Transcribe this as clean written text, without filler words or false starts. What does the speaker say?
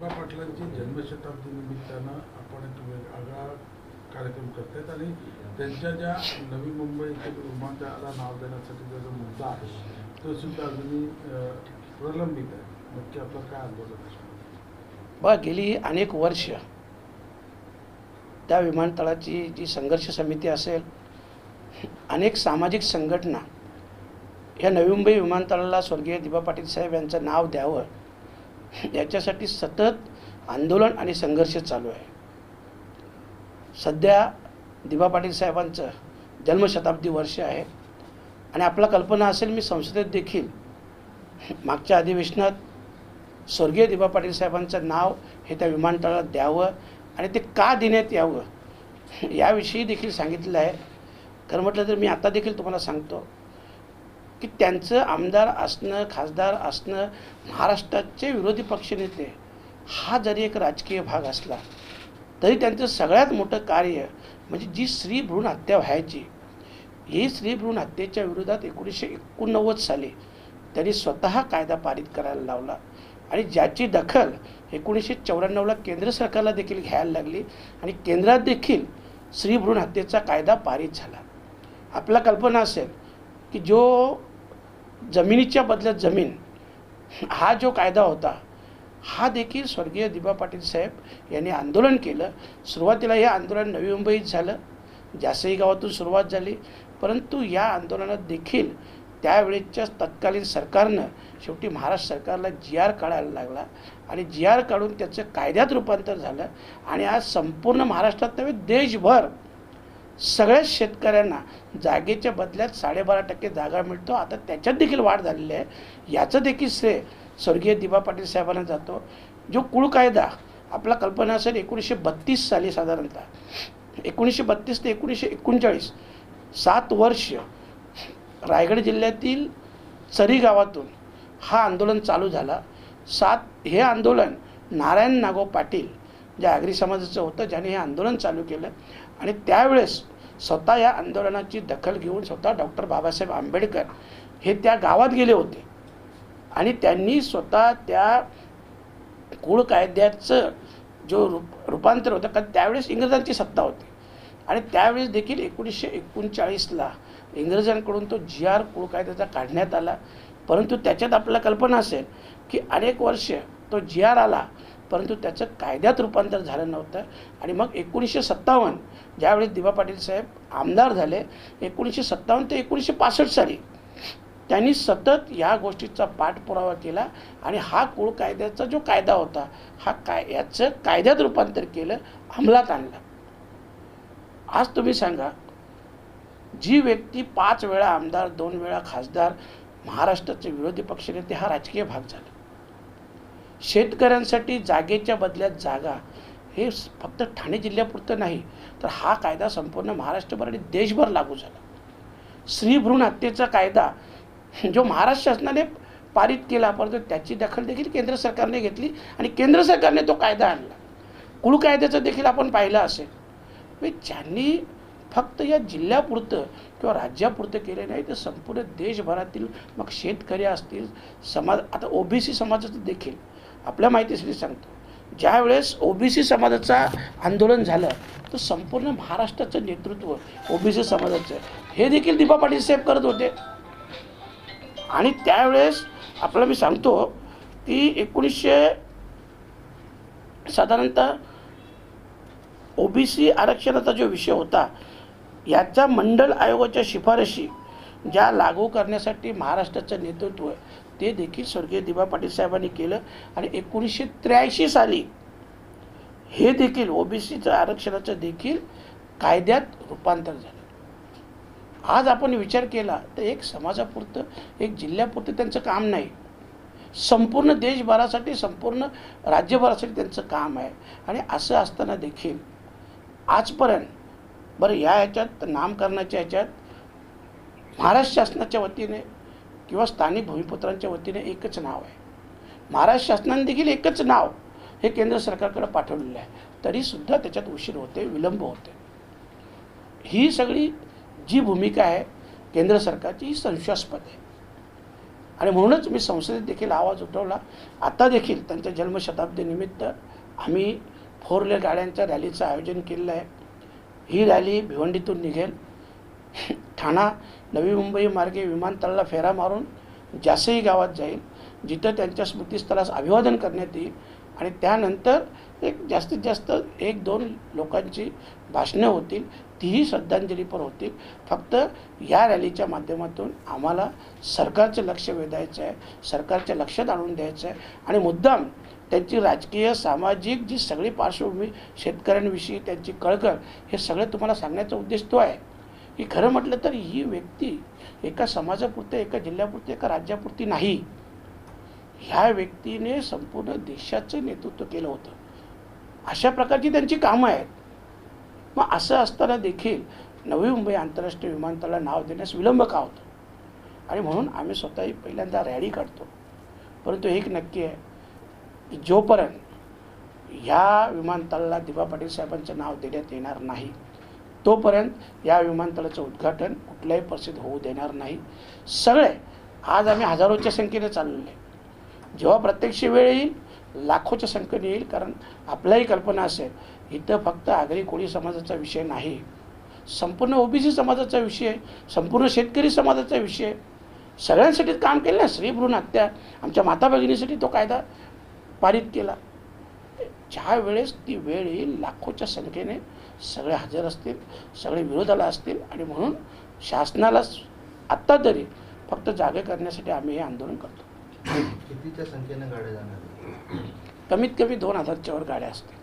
पाटलांची जन्मशताब्दी निमित्तानं आपण एक वेगळा कार्यक्रम करतायत आणि त्यांच्या ज्या नवी मुंबई विमानतळाला नाव देण्यासाठी जो मुद्दा आहे तो सुद्धा अजूनही प्रलंबित आहे. नक्की आपलं काय आंदोलन आहे? बघा, गेली अनेक वर्ष त्या विमानतळाची जी संघर्ष समिती असेल, अनेक सामाजिक संघटना या नवी मुंबई विमानतळाला स्वर्गीय दिबा पाटील साहेब यांचं नाव द्यावं याच्यासाठी सतत आंदोलन आणि संघर्ष चालू आहे. सध्या दिबा पाटील साहेबांचं जन्मशताब्दी वर्ष आहे आणि आपला कल्पना असेल, मी संसदेत देखील मागच्या अधिवेशनात स्वर्गीय दिबा पाटील साहेबांचं नाव हे त्या विमानतळाला द्यावं आणि ते का देण्यात यावं याविषयी देखील सांगितलं आहे. खरं म्हटलं तर मी आता देखील तुम्हाला सांगतो की त्यांचं आमदार असणं, खासदार असणं, महाराष्ट्राचे विरोधी पक्षनेते हा जरी एक राजकीय भाग असला तरी त्यांचं सगळ्यात मोठं कार्य म्हणजे जी स्त्री भ्रूण हत्या व्हायची, ही स्त्री भ्रूण हत्येच्या विरोधात 1989 साली त्यांनी स्वतः कायदा पारित करायला लावला आणि ज्याची दखल 1994ला केंद्र सरकारला देखील घ्यायला लागली आणि केंद्रात देखील स्त्री भ्रूण हत्येचा कायदा पारित झाला. आपला कल्पना असेल की जो जमिनीच्या बदल्यात जमीन हा जो कायदा होता हा देखील स्वर्गीय दिबा पाटील साहेब यांनी आंदोलन केलं. सुरुवातीला हे आंदोलन नवी मुंबईत झालं, जासई गावातून सुरुवात झाली, परंतु या आंदोलनात देखील त्यावेळेच्या तत्कालीन सरकारनं शेवटी महाराष्ट्र सरकारला GR काढायला लागला आणि GR काढून त्याचं कायद्यात रूपांतर झालं आणि आज संपूर्ण महाराष्ट्रात नव्हे देशभर सगळ्याच शेतकऱ्यांना जागेच्या बदल्यात 12.5% जागा मिळतो. आता त्याच्यात देखील वाढ झालेली आहे. याचं देखील श्रेय स्वर्गीय दिबा पाटील साहेबांना जातो. जो कुळ कायदा आपला कल्पना असेल 1932 साली साधारणतः 1932 ते 1939 7 वर्ष रायगड जिल्ह्यातील चरी गावातून हा आंदोलन चालू झाला. हे आंदोलन नारायण नागो पाटील जे आगरी समाजाचं होतं, ज्याने हे आंदोलन चालू केलं आणि त्यावेळेस स्वतः या आंदोलनाची दखल घेऊन स्वतः डॉक्टर बाबासाहेब आंबेडकर हे त्या गावात गेले होते आणि त्यांनी स्वतः त्या कुळ कायद्याचं जो रूपांतर होतं, कारण त्यावेळेस इंग्रजांची सत्ता होती आणि त्यावेळेस देखील 1939ला इंग्रजांकडून तो GR कुळ कायद्याचा काढण्यात आला. परंतु त्याच्यात आपल्याला कल्पना असेल की अनेक वर्ष तो GR आला परंतु त्याचं कायद्यात रूपांतर झालं नव्हतं आणि मग 1957 ज्यावेळेस दिबा पाटील साहेब आमदार झाले 1957 ते 1965 साली त्यांनी सतत या गोष्टीचा पाठपुरावा केला आणि हा कुळ कायद्याचा जो कायदा होता हा याचं कायद्यात रूपांतर केलं, अंमलात आणलं. आज तुम्ही सांगा, जी व्यक्ती 5 वेळा आमदार, 2 वेळा खासदार, महाराष्ट्राचे विरोधी पक्षनेते हा राजकीय भाग झाला. शेतकऱ्यांसाठी जागेच्या बदल्यात जागा हे फक्त ठाणे जिल्ह्यापुरतं नाही तर हा कायदा संपूर्ण महाराष्ट्रभर आणि देशभर लागू झाला. स्त्री भ्रूण हत्येचा कायदा जो महाराष्ट्र शासनाने पारित केला परंतु त्याची दखल देखील केंद्र सरकारने घेतली आणि केंद्र सरकारने तो कायदा आणला. कुळ कायद्याचं देखील आपण पाहिलं असेल. ज्यांनी फक्त या जिल्ह्यापुरतं किंवा राज्यापुरतं केले नाही तर संपूर्ण देशभरातील मग शेतकरी असतील, समाज, आता OBC समाजाचं देखील आपल्या माहितीसाठी सांगतो, ज्यावेळेस OBC समाजाचं आंदोलन झालं तर संपूर्ण महाराष्ट्राचं नेतृत्व OBC समाजाचं हे देखील दिबा पाटील साहेब करत होते. आणि त्यावेळेस आपल्याला मी सांगतो की साधारणतः OBC आरक्षणाचा जो विषय होता याच्या मंडल आयोगाच्या शिफारशी ज्या लागू करण्यासाठी महाराष्ट्राचं नेतृत्व ते देखील स्वर्गीय दिबा पाटील साहेबांनी केलं आणि 1983 साली हे देखील OBCचं आरक्षणाचं देखील कायद्यात रूपांतर झालं. आज आपण विचार केला तर एक समाजापुरतं, एक जिल्ह्यापुरतं त्यांचं काम नाही, संपूर्ण देशभरासाठी, संपूर्ण राज्यभरासाठी त्यांचं काम आहे. आणि असं असताना देखील आजपर्यंत बरं याच्यात नामकरणाच्या ह्याच्यात महाराष्ट्र शासनाच्या वतीने किंवा स्थानिक भूमिपुत्रांच्या वतीने एकच नाव आहे. महाराष्ट्र शासनाने देखील एकच नाव हे केंद्र सरकारकडे पाठवलेलं आहे, तरीसुद्धा त्याच्यात उशीर होते, विलंब होते. ही सगळी जी भूमिका आहे केंद्र सरकारची ही संशयास्पद आहे आणि म्हणूनच मी संसदेत देखील आवाज उठवला. आता देखील त्यांच्या जन्मशताब्दीनिमित्त आम्ही 4 व्हीलर गाड्यांच्या रॅलीचं आयोजन केलेलं आहे. ही रॅली भिवंडीतून निघेल, ठाणा नवी मुंबई मार्गे विमानतळाला फेरा मारून जासई गावात जाईल, जिथं त्यांच्या स्मृतीस्थळास अभिवादन करण्यात येईल आणि त्यानंतर एक जास्तीत जास्त 1-2 लोकांची भाषणं होतील, तीही श्रद्धांजलीपर होतील. फक्त या रॅलीच्या माध्यमातून आम्हाला सरकारचं लक्ष वेधायचं आहे, सरकारच्या लक्षात आणून द्यायचं आहे आणि मुद्दाम त्यांची राजकीय सामाजिक जी सगळी पार्श्वभूमी, शेतकऱ्यांविषयी त्यांची कळकळ, हे सगळं तुम्हाला सांगण्याचा उद्देश तो आहे की खरं म्हटलं तर ही व्यक्ती एका समाजापुरते, एका जिल्ह्यापुरते, एका राज्यापुरती नाही. ह्या व्यक्तीने संपूर्ण देशाचं नेतृत्व केलं होतं. अशा प्रकारची त्यांची कामं आहेत. मग असं असताना देखील नवी मुंबई आंतरराष्ट्रीय विमानतळाला नाव देण्यास विलंब का होतो? आणि म्हणून आम्ही स्वतःही पहिल्यांदा रॅली काढतो. परंतु एक नक्की आहे की जोपर्यंत ह्या विमानतळाला दिबा पाटील साहेबांचं नाव देण्यात येणार नाही, तोपर्यंत या विमानतळाचं उद्घाटन कुठल्याही परिस्थितीत होऊ देणार नाही. सगळे आज आम्ही हजारोच्या संख्येने चाललेलो आहे. जेव्हा प्रत्यक्ष वेळ येईल, लाखोच्या संख्येने येईल. कारण आपल्याही कल्पना असेल, इथं फक्त आगरी कोळी समाजाचा विषय नाही, संपूर्ण ओबीसी समाजाचा विषय, संपूर्ण शेतकरी समाजाचा विषय, सगळ्यांसाठी काम केलं ना. स्त्री भ्रूण हत्या, आमच्या माता भगिनीसाठी तो कायदा पारित केला. ज्या वेळेस ती वेळ येईल, लाखोच्या संख्येने सगळे हजर असतील, सगळे विरोधाला असतील आणि म्हणून शासनाला आत्ता तरी फक्त जागे करण्यासाठी आम्ही हे आंदोलन करतो. कितीच्या संख्येने गाड्या जाणार? कमीत कमी 2000च्या वर गाड्या असतील.